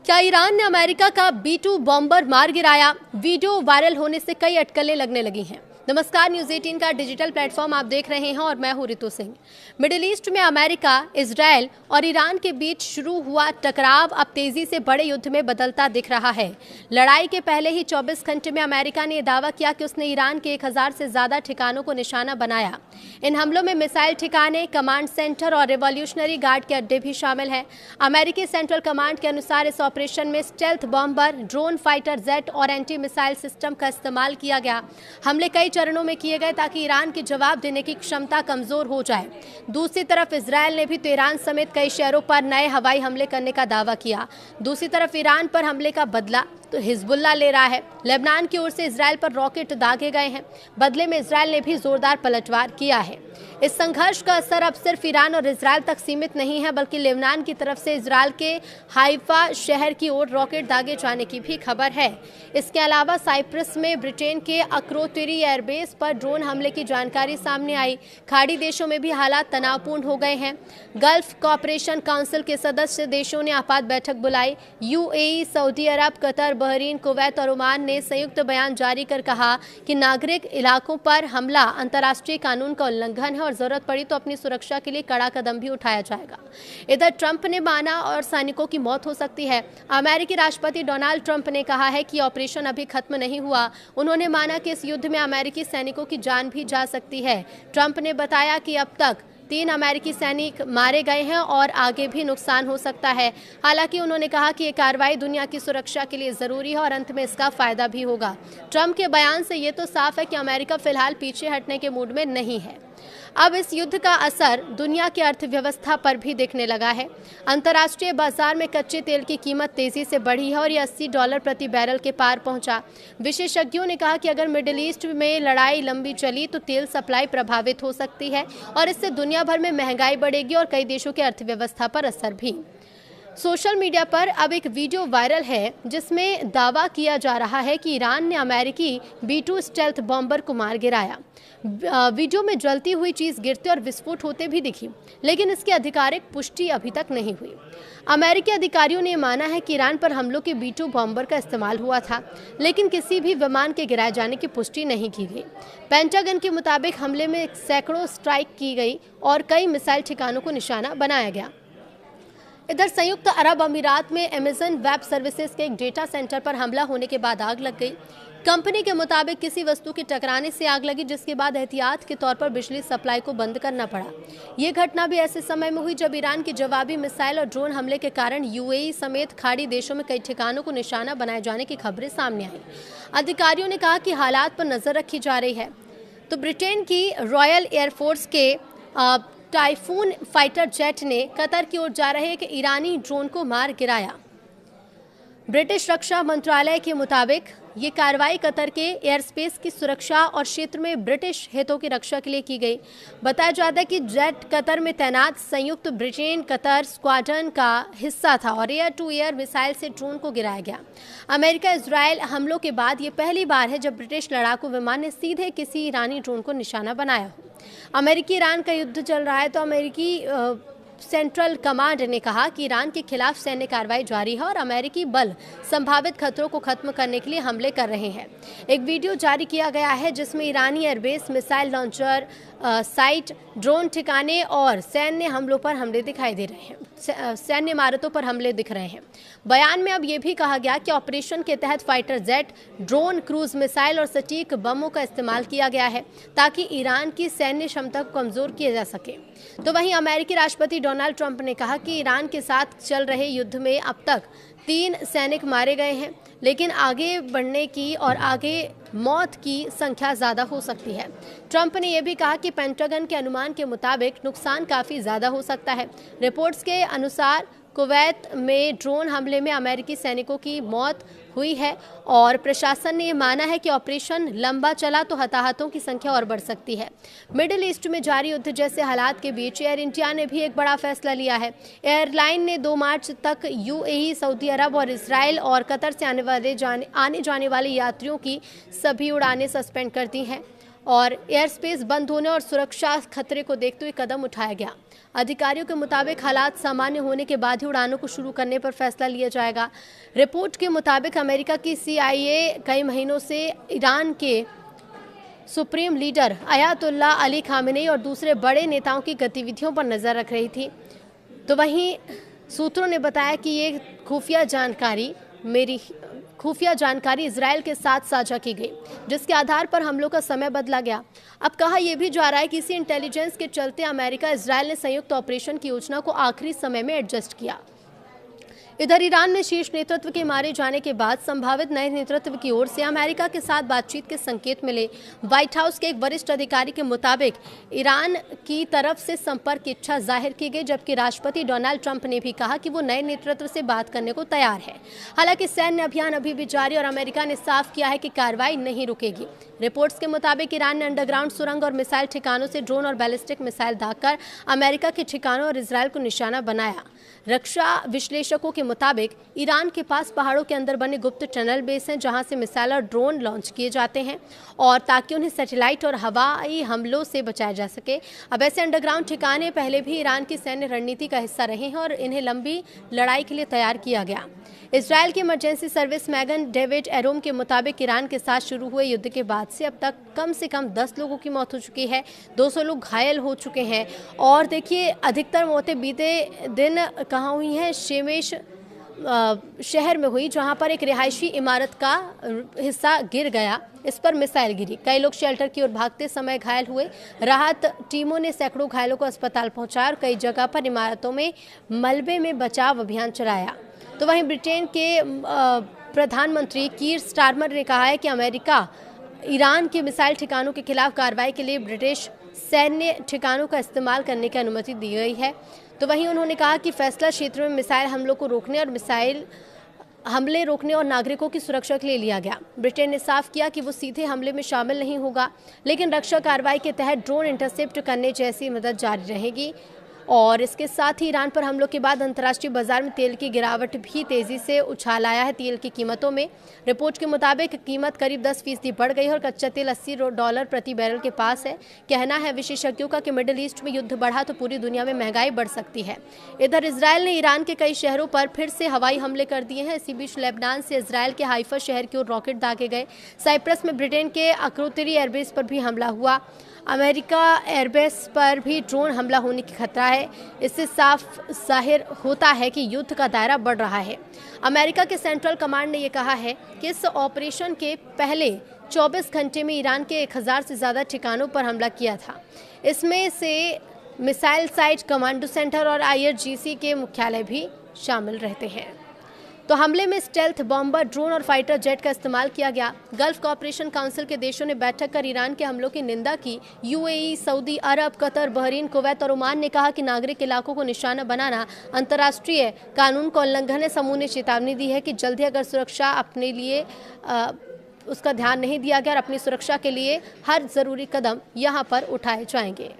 क्या ईरान ने अमेरिका का B-2 बॉम्बर मार गिराया? वीडियो वायरल होने से कई अटकलें लगने लगी हैं। नमस्कार, न्यूज़ 18 का डिजिटल प्लेटफॉर्म आप देख रहे हैं और मैं हूं रितु सिंह। मिडिल ईस्ट में अमेरिका, इजराइल और ईरान के बीच शुरू हुआ टकराव अब तेजी से बड़े युद्ध में बदलता दिख रहा है। लड़ाई के पहले ही 24 घंटे में अमेरिका ने दावा किया कि उसने ईरान के 1000 से ज्यादा ठिकानों को निशाना बनाया। इन हमलों में मिसाइल ठिकाने, कमांड सेंटर और रिवॉल्यूशनरी गार्ड के अड्डे भी शामिल हैं। अमेरिकी सेंट्रल कमांड के अनुसार इस ऑपरेशन में stealth bomber, drone, fighter jet और एंटी मिसाइल सिस्टम का इस्तेमाल किया गया। हमले कई चरणों में किए गए ताकि ईरान की जवाब देने की क्षमता कमजोर हो जाए। दूसरी तरफ इजराइल ने भी ईरान समेत कई शहरों पर नए हवाई हमले करने का दावा किया। दूसरी तरफ ईरान पर हमले का बदला तो हिजबुल्लाह ले रहा है। लेबनान की ओर से इजराइल पर रॉकेट दागे गए हैं। बदले में इजराइल ने भी जोरदार पलटवार किया है। इस संघर्ष का असर अब सिर्फ ईरान और इजराइल तक सीमित नहीं है, बल्कि लेबनान की तरफ से इजराइल के हाइफा शहर की ओर रॉकेट दागे जाने की भी खबर है। इसके अलावा साइप्रस में ब्रिटेन के अक्रोतिरी एयरबेस पर ड्रोन हमले की जानकारी सामने आई। खाड़ी देशों में भी हालात तनावपूर्ण हो गए हैं। गल्फ कोऑपरेशन काउंसिल के सदस्य देशों ने आपात बैठक बुलाई। यूएई, सऊदी अरब, कतर, बहरीन, कुवैत और ओमान ने संयुक्त बयान जारी कर कहा कि नागरिक इलाकों पर हमला अंतर्राष्ट्रीय कानून का उल्लंघन है और जरूरत पड़ी तो अपनी सुरक्षा के लिए कड़ा कदम भी उठाया जाएगा। इधर ट्रंप ने माना और सैनिकों की मौत हो सकती है। अमेरिकी राष्ट्रपति डोनाल्ड ट्रंप ने कहा है कि ऑपरेशन अभी खत्म नहीं हुआ। उन्होंने माना कि इस युद्ध में अमेरिकी सैनिकों की जान भी जा सकती है। ट्रंप ने बताया कि अब तक 3 अमेरिकी सैनिक मारे गए हैं और आगे भी नुकसान हो सकता है। हालांकि उन्होंने कहा कि ये कार्रवाई दुनिया की सुरक्षा के लिए जरूरी है और अंत में इसका फायदा भी होगा। ट्रंप के बयान से ये तो साफ है कि अमेरिका फिलहाल पीछे हटने के मूड में नहीं है। अब इस युद्ध का असर दुनिया की अर्थव्यवस्था पर भी दिखने लगा है। अंतर्राष्ट्रीय बाजार में कच्चे तेल की कीमत तेजी से बढ़ी है और ये $80 प्रति बैरल के पार पहुंचा। विशेषज्ञों ने कहा कि अगर मिडिल ईस्ट में लड़ाई लंबी चली तो तेल सप्लाई प्रभावित हो सकती है और इससे दुनिया भर में महंगाई बढ़ेगी और कई देशों की अर्थव्यवस्था पर असर भी। सोशल मीडिया पर अब एक वीडियो वायरल है जिसमें दावा किया जा रहा है कि ईरान ने अमेरिकी B-2 स्टेल्थ बॉम्बर को मार गिराया। वीडियो में जलती हुई चीज गिरते और विस्फोट होते भी दिखी, लेकिन इसकी आधिकारिक पुष्टि अभी तक नहीं हुई। अमेरिकी अधिकारियों ने माना है कि ईरान पर हमलों के B-2 बॉम्बर का इस्तेमाल हुआ था, लेकिन किसी भी विमान के गिराए जाने की पुष्टि नहीं की गई। पेंटागन के मुताबिक हमले में सैकड़ों स्ट्राइक की गई और कई मिसाइल ठिकानों को निशाना बनाया गया। इधर संयुक्त अरब अमीरात में अमेज़न वेब सर्विसेज के एक डेटा सेंटर पर हमला होने के बाद आग लग गई। कंपनी के मुताबिक किसी वस्तु के टकराने से आग लगी, जिसके बाद एहतियात के तौर पर बिजली सप्लाई को बंद करना पड़ा। ये घटना भी ऐसे समय में हुई जब ईरान के जवाबी मिसाइल और ड्रोन हमले के कारण यूएई समेत खाड़ी देशों में कई ठिकानों को निशाना बनाए जाने की खबरें सामने आई। अधिकारियों ने कहा कि हालात पर नजर रखी जा रही है। तो ब्रिटेन की रॉयल एयरफोर्स के टाइफून फाइटर जेट ने कतर की ओर जा रहे एक ईरानी ड्रोन को मार गिराया। ब्रिटिश रक्षा मंत्रालय के मुताबिक ये कार्रवाई कतर के एयरस्पेस की सुरक्षा और क्षेत्र में ब्रिटिश हितों की रक्षा के लिए की गई। बताया जाता है कि जेट कतर में तैनात संयुक्त ब्रिटेन कतर स्क्वाड्रन का हिस्सा था और एयर टू एयर मिसाइल से ड्रोन को गिराया गया। अमेरिका इजराइल हमलों के बाद ये पहली बार है जब ब्रिटिश लड़ाकू विमान ने सीधे किसी ईरानी ड्रोन को निशाना बनाया हो। अमेरिकी ईरान का युद्ध चल रहा है तो अमेरिकी सेंट्रल कमांड ने कहा कि ईरान के खिलाफ सैन्य कार्रवाई जारी है और अमेरिकी बल संभावित खतरों को खत्म करने के लिए हमले कर रहे हैं। एक वीडियो जारी किया गया है जिसमें ईरानी airbase, missile launcher site, drone ठिकाने और सैन्य हमलों पर हमले दिखाई दे रहे हैं। सैन्य इमारतों पर हमले दिख रहे हैं। बयान में अब ये भी कहा गया कि ऑपरेशन के तहत fighter jet, drone, cruise missile और सटीक बमों का इस्तेमाल किया गया है ताकि ईरान की सैन्य क्षमता को कमजोर किया जा सके। तो वहीं अमेरिकी राष्ट्रपति डोनाल्ड ट्रंप ने कहा कि ईरान के साथ चल रहे युद्ध में अब तक 3 सैनिक मारे गए हैं, लेकिन आगे बढ़ने की और आगे मौत की संख्या ज़्यादा हो सकती है। ट्रंप ने यह भी कहा कि पेंटागन के अनुमान के मुताबिक नुकसान काफ़ी ज़्यादा हो सकता है। रिपोर्ट्स के अनुसार कुवैत में ड्रोन हमले में अमेरिकी सैनिकों की मौत हुई है और प्रशासन ने माना है कि ऑपरेशन लंबा चला तो हताहतों की संख्या और बढ़ सकती है। मिडिल ईस्ट में जारी युद्ध जैसे हालात के बीच एयर इंडिया ने भी एक बड़ा फैसला लिया है। एयरलाइन ने 2 मार्च तक यूएई, सऊदी अरब और इजराइल और कतर से आने जाने वाले यात्रियों की सभी उड़ानें सस्पेंड कर दी हैं और एयर स्पेस बंद होने और सुरक्षा खतरे को देखते हुए कदम उठाया गया। अधिकारियों के मुताबिक हालात सामान्य होने के बाद ही उड़ानों को शुरू करने पर फैसला लिया जाएगा। रिपोर्ट के मुताबिक अमेरिका की CIA कई महीनों से ईरान के supreme leader Ayatollah Ali Khamenei और दूसरे बड़े नेताओं की गतिविधियों पर नजर रख रही थी। तो वहीं सूत्रों ने बताया कि ये खुफिया जानकारी इजरायल के साथ साझा की गई, जिसके आधार पर हमलों का समय बदला गया। अब कहा यह भी जा रहा है कि इसी इंटेलिजेंस के चलते अमेरिका इजरायल ने संयुक्त ऑपरेशन की योजना को आखिरी समय में एडजस्ट किया। इधर ईरान में शीर्ष नेतृत्व के मारे जाने के बाद संभावित नए नेतृत्व की ओर से अमेरिका के साथ बातचीत के संकेत मिले। व्हाइट हाउस के एक वरिष्ठ अधिकारी के मुताबिक ईरान की तरफ से संपर्क की इच्छा जाहिर की गई, जबकि राष्ट्रपति डोनाल्ड ट्रंप ने भी कहा कि वो नए नेतृत्व से बात करने को तैयार है। हालांकि सैन्य अभियान अभी भी जारी और अमेरिका ने साफ किया है कि कार्रवाई नहीं रुकेगी। रिपोर्ट्स के मुताबिक ईरान ने अंडरग्राउंड सुरंग और मिसाइल ठिकानों से ड्रोन और बैलिस्टिक मिसाइल दागकर अमेरिका के ठिकानों और इजरायल को निशाना बनाया। रक्षा विश्लेषकों के मुताबिक ईरान के पास पहाड़ों के अंदर बने गुप्त टनल बेस हैं, जहां से मिसाइल और ड्रोन लॉन्च किए जाते हैं और ताकि उन्हें सैटेलाइट और हवाई हमलों से बचाया जा सके। अब ऐसे अंडरग्राउंड ठिकाने पहले भी ईरान की सैन्य रणनीति का हिस्सा रहे हैं और इन्हें लंबी लड़ाई के लिए तैयार किया गया। इजरायल की इमरजेंसी सर्विस मैगन डेविड एरोम के मुताबिक ईरान के साथ शुरू हुए युद्ध के बाद से अब तक कम से कम 10 लोगों की मौत हो चुकी है, 200 लोग घायल हो चुके हैं। और देखिए, अधिकतर मौतें बीते दिन कहाँ हुई हैं? शेमेश शहर में हुई, जहां पर एक रिहायशी इमारत का हिस्सा गिर गया, इस पर मिसाइल गिरी। कई लोग शेल्टर की ओर भागते समय घायल हुए। राहत टीमों ने सैकड़ों घायलों को अस्पताल पहुंचाया और कई जगह पर इमारतों में मलबे में बचाव अभियान चलाया। तो वहीं ब्रिटेन के प्रधानमंत्री कीर स्टारमर ने कहा है कि अमेरिका ईरान के मिसाइल ठिकानों के खिलाफ कार्रवाई के लिए ब्रिटिश सैन्य ठिकानों का इस्तेमाल करने की अनुमति दी गई है। तो वहीं उन्होंने कहा कि फैसला क्षेत्र में मिसाइल हमलों को रोकने और मिसाइल हमले रोकने और नागरिकों की सुरक्षा के लिए लिया गया। ब्रिटेन ने साफ किया कि वो सीधे हमले में शामिल नहीं होगा, लेकिन रक्षा कार्रवाई के तहत ड्रोन इंटरसेप्ट करने जैसी मदद जारी रहेगी। और इसके साथ ही ईरान पर हमलों के बाद अंतर्राष्ट्रीय बाजार में तेल की गिरावट भी तेजी से उछाल आया है। तेल की कीमतों में रिपोर्ट के मुताबिक कीमत करीब 10% बढ़ गई है और कच्चा तेल $80 प्रति बैरल के पास है। कहना है विशेषज्ञों का कि मिडिल ईस्ट में युद्ध बढ़ा तो पूरी दुनिया में महंगाई बढ़ सकती है। इधर इजरायल ने ईरान के कई शहरों पर फिर से हवाई हमले कर दिए हैं। इसी बीच लेबनान से इजरायल के हाइफा शहर की ओर रॉकेट दागे गए। साइप्रस में ब्रिटेन के अक्रोतिरी एयरबेस पर भी हमला हुआ। अमेरिका एयरबेस पर भी ड्रोन हमला होने की खतरा है। इससे साफ जाहिर होता है कि युद्ध का दायरा बढ़ रहा है। अमेरिका के सेंट्रल कमांड ने यह कहा है कि इस ऑपरेशन के पहले 24 घंटे में ईरान के 1000 से ज़्यादा ठिकानों पर हमला किया था। इसमें से मिसाइल साइट, कमांडो सेंटर और IRGC के मुख्यालय भी शामिल रहते हैं। तो हमले में स्टेल्थ बॉम्बर, ड्रोन और फाइटर जेट का इस्तेमाल किया गया। गल्फ कोऑपरेशन काउंसिल के देशों ने बैठक कर ईरान के हमलों की निंदा की। UAE, सऊदी अरब, कतर, बहरीन, कुवैत और ओमान ने कहा कि नागरिक इलाकों को निशाना बनाना अंतर्राष्ट्रीय कानून का उल्लंघन है। समूह ने चेतावनी दी है कि जल्द ही अगर सुरक्षा अपने लिए उसका ध्यान नहीं दिया गया और अपनी सुरक्षा के लिए हर जरूरी कदम यहाँ पर उठाए जाएंगे।